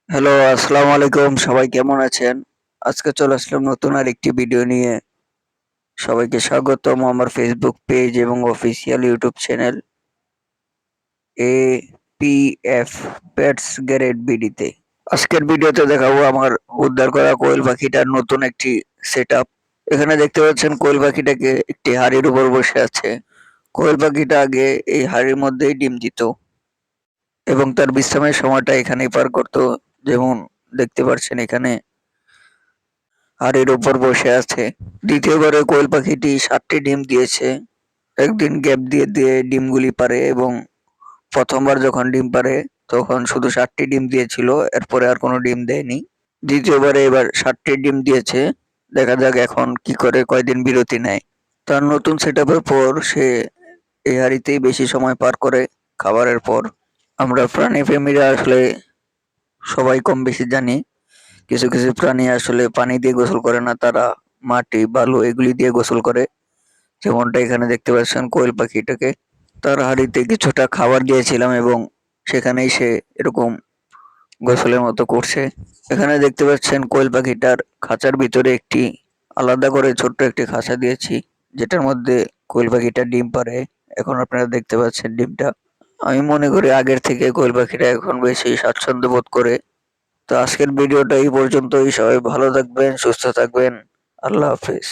Hello, আসসালামু আলাইকুম। সবাই কেমন আছেন? আজকে চলে আসলাম নতুন আরেকটি ভিডিও নিয়ে। সবাইকে স্বাগতম আমার ফেসবুক পেজ এবং official YouTube channel APF pets গ্যারেট বিডিতে। আজকের ভিডিওতে দেখাবো আমার উদ্ধার করা কোয়েল পাখিটার নতুন একটি সেটআপ। এখানে দেখতে পাচ্ছেন কোয়েল পাখিটাকে একটি হাড়ির উপর বসে আছে। কোয়েল পাখিটা আগে এই হাড়ির মধ্যেই ডিম দিত এবং তার বিশ্রামের সময়টা এখানেই পার করত। যেমন দেখতে পাচ্ছেন এখানে হাড়ির উপর বসে আছে। দ্বিতীয়বারে কোয়েল পাখিটি ৭টি ডিম দিয়েছে। একদিন গ্যাপ দিয়ে দিয়ে ডিমগুলি পাড়ে এবং প্রথমবার যখন ডিম পাড়ে তখন শুধু ৭টি ডিম দিয়েছিল, এরপরে আর কোনো ডিম দেয়নি। দ্বিতীয়বারে এবার ৭টি ডিম দিয়েছে। দেখা যাক এখন কি করে, কয়দিন বিরতি নেয়। তার নতুন সেটআপের পর সে এই হাঁড়িতেই বেশি সময় পার করে খাবারের পর। আমরা প্রাণী প্রেমীরা আসলে সবাই কম বেশি জানি কিছু কিছু প্রাণী আসলে পানি দিয়ে গোসল করে না, তারা মাটি বালু এগুলি দিয়ে গোসল করে। যেমনটা এখানে দেখতে পাচ্ছেন কোয়েল পাখিটাকে তার হাঁড়িতে কিছুটা খাবার দিয়েছিলাম এবং সেখানেই সে এরকম গোসলের মতো করছে। এখানে দেখতে পাচ্ছেন কোয়েল পাখিটার খাঁচার ভিতরে একটি আলাদা করে ছোট্ট একটি খাঁচা দিয়েছি, যেটার মধ্যে কোয়েল পাখিটা ডিম পাড়ে। এখন আপনারা দেখতে পাচ্ছেন ডিমটা। আমি মনে করি আগের থেকে কোয়েল পাখিটা এখন বেশি স্বাচ্ছন্দ্য বোধ করে। তো আজকের ভিডিওটা এই পর্যন্তই। সবাই ভালো থাকবেন, সুস্থ থাকবেন। আল্লাহ হাফেজ।